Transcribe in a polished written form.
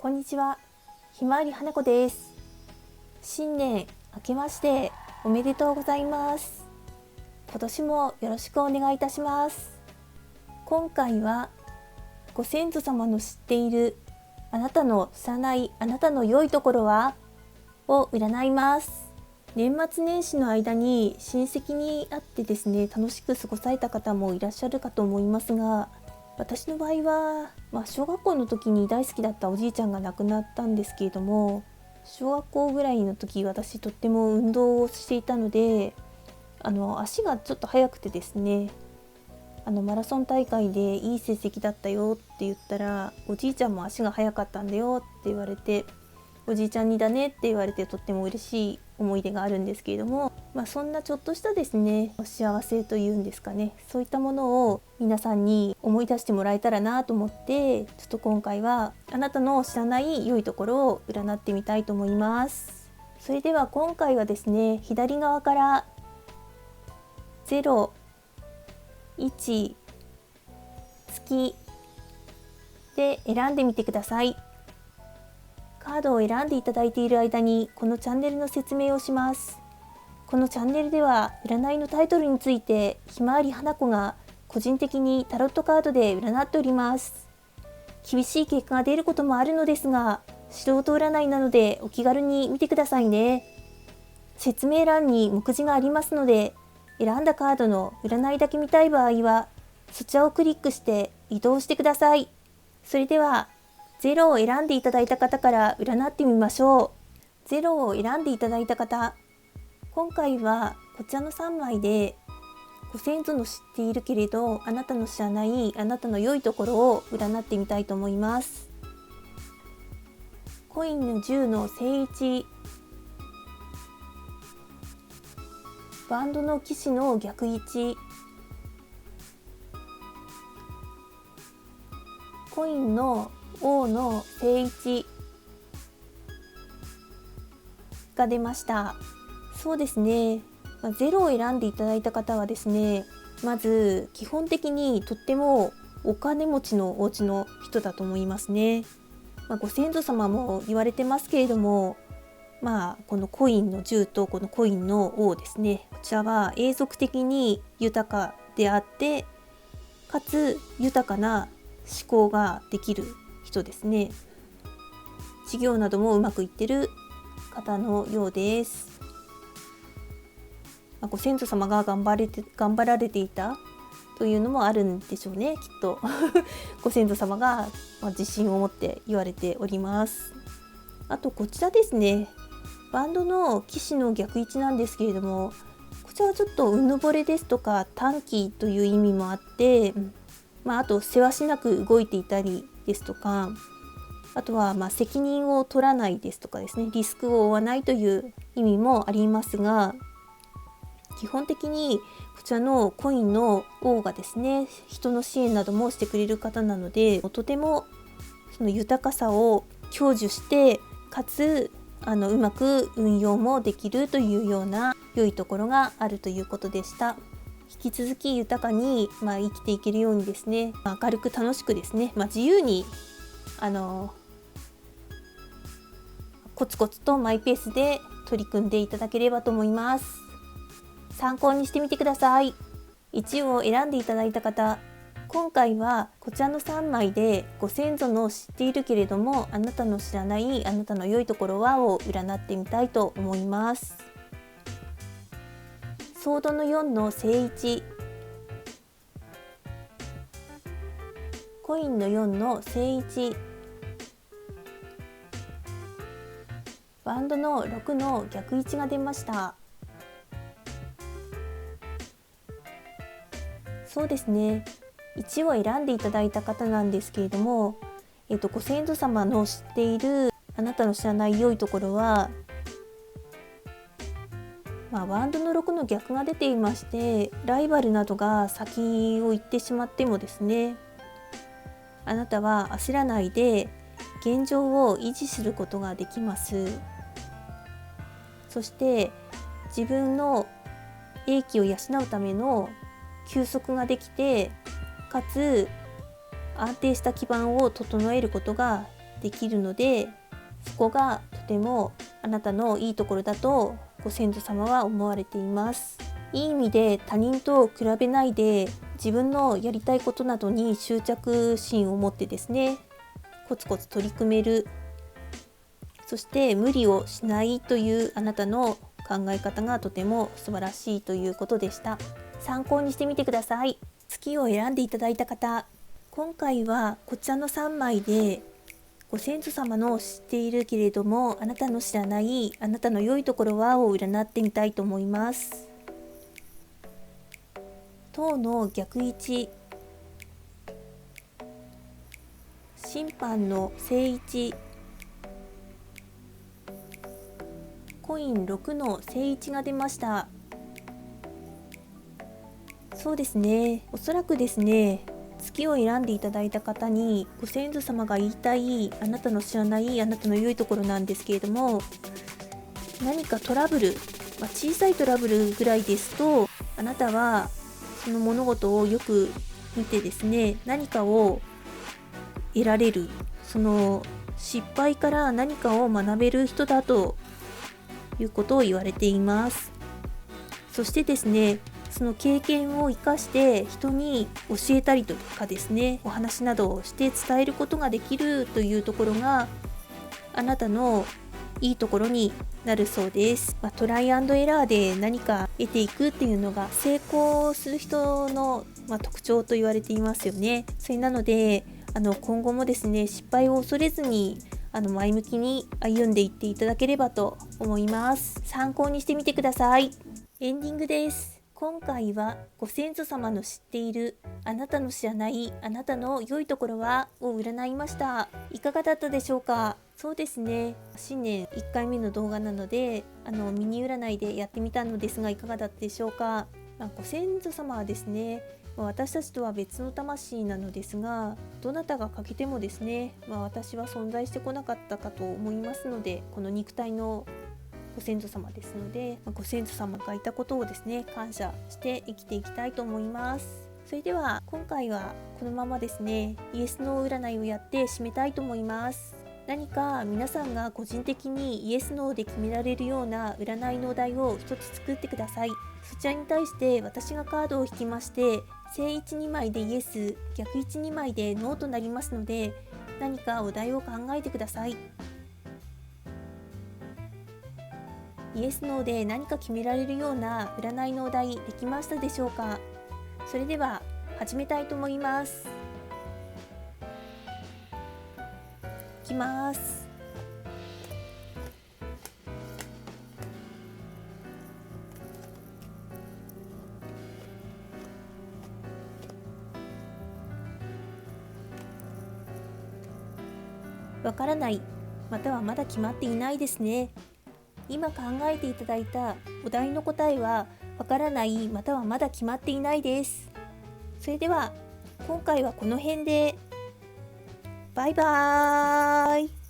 こんにちは、ひまわり花子です。新年明けましておめでとうございます。今年もよろしくお願いいたします。今回はご先祖様の知っているあなたの知らないあなたの良いところはを占います。年末年始の間に親戚に会ってですね、楽しく過ごされた方もいらっしゃるかと思いますが、私の場合は、小学校の時に大好きだったおじいちゃんが亡くなったんですけれども、小学校ぐらいの時私とっても運動をしていたので、足がちょっと速くてですね、マラソン大会でいい成績だったよって言ったら、おじいちゃんも足が速かったんだよって言われて、おじいちゃんにだねって言われてとっても嬉しい思い出があるんですけれども、そんなちょっとしたですね、幸せというんですかね、そういったものを皆さんに思い出してもらえたらなと思って、ちょっと今回はあなたの知らない良いところを占ってみたいと思います。それでは今回はですね、左側から0、1、月で選んでみてください。カードを選んでいただいている間にこのチャンネルの説明をします。このチャンネルでは占いのタイトルについてひまわり花子が個人的にタロットカードで占っております。厳しい結果が出ることもあるのですが、素人占いなのでお気軽に見てくださいね。説明欄に目次がありますので、選んだカードの占いだけ見たい場合はそちらをクリックして移動してください。それでは0を選んでいただいた方から占ってみましょう。0を選んでいただいた方、今回はこちらの3枚でご先祖の知っているけれどあなたの知らないあなたの良いところを占ってみたいと思います。コインの10の正位、バンドの騎士の逆位置、コインの王の正位置が出ました。そうですね、0を選んでいただいた方はですね、まず基本的にとってもお金持ちのお家の人だと思いますね。ご先祖様も言われてますけれども、このコインの10とこのコインの王ですね、こちらは永続的に豊かであってかつ豊かな思考ができる人ですね。事業などもうまくいってる方のようです。ご先祖様が頑張られていたというのもあるんでしょうね、きっとご先祖様が自信を持って言われております。あとこちらですね、バンドの騎士の逆位置なんですけれども、こちらはちょっとうぬぼれですとか短気という意味もあって、あとせわしなく動いていたりですとか、あとは責任を取らないですとかですね、リスクを負わないという意味もありますが、基本的にこちらのコインの王がですね、人の支援などもしてくれる方なので、とてもその豊かさを享受してかつうまく運用もできるというような良いところがあるということでした。引き続き豊かに、生きていけるようにですね、明るく楽しくですね、自由にコツコツとマイペースで取り組んでいただければと思います。参考にしてみてください。1を選んでいただいた方、今回はこちらの3枚でご先祖の知っているけれどもあなたの知らないあなたの良いところはを占ってみたいと思います。ソードの4の正位置、コインの4の正位置、バンドの6の逆位置が出ました。そうですね、1を選んでいただいた方なんですけれども、ご先祖様の知っているあなたの知らない良いところは、バンドの6の逆が出ていまして、ライバルなどが先を行ってしまってもですね、あなたは焦らないで現状を維持することができます。そして自分の英気を養うための休息ができて、かつ安定した基盤を整えることができるので、そこがとてもあなたのいいところだとご先祖様は思われています。いい意味で他人と比べないで、自分のやりたいことなどに執着心を持ってですね、コツコツ取り組める、そして無理をしないというあなたの考え方がとても素晴らしいということでした。参考にしてみてください。月を選んでいただいた方、今回はこちらの3枚でご先祖様の知っているけれどもあなたの知らないあなたの良いところはを占ってみたいと思います。塔の逆位置、審判の正位置、コイン6の正位置が出ました。そうですね、おそらくですね、月を選んでいただいた方にご先祖様が言いたいあなたの知らないあなたの良いところなんですけれども、何かトラブル、小さいトラブルぐらいですと、あなたはその物事をよく見てですね、何かを得られる、その失敗から何かを学べる人だということを言われています。そしてですね、その経験を生かして人に教えたりとかですね、お話などをして伝えることができるというところがあなたのいいところになるそうです。トライアンドエラーで何か得ていくっていうのが成功する人の、特徴と言われていますよね。それなので今後もですね、失敗を恐れずに前向きに歩んでいっていただければと思います。参考にしてみてください。エンディングです。今回はご先祖様の知っているあなたの知らないあなたの良いところはを占いました。いかがだったでしょうか。そうですね、新年1回目の動画なのでミニ占いでやってみたのですが、いかがだったでしょうか。ご先祖様はですね、私たちとは別の魂なのですが、どなたが欠けてもですね、私は存在してこなかったかと思いますので、この肉体のご先祖様ですので、ご先祖様がいたことをですね、感謝して生きていきたいと思います。それでは今回はこのままですね、イエスノー占いをやって締めたいと思います。何か皆さんが個人的にイエスノーで決められるような占いのお題を一つ作ってください。そちらに対して私がカードを引きまして、正位置2枚でイエス、逆位置2枚でノーとなりますので、何かお題を考えてください。イエスノーで何か決められるような占いのお題できましたでしょうか。それでは始めたいと思います。いきます。わからない、またはまだ決まっていないですね。今考えていただいたお題の答えはわからない、またはまだ決まっていないです。それでは今回はこの辺で。バイバーイ。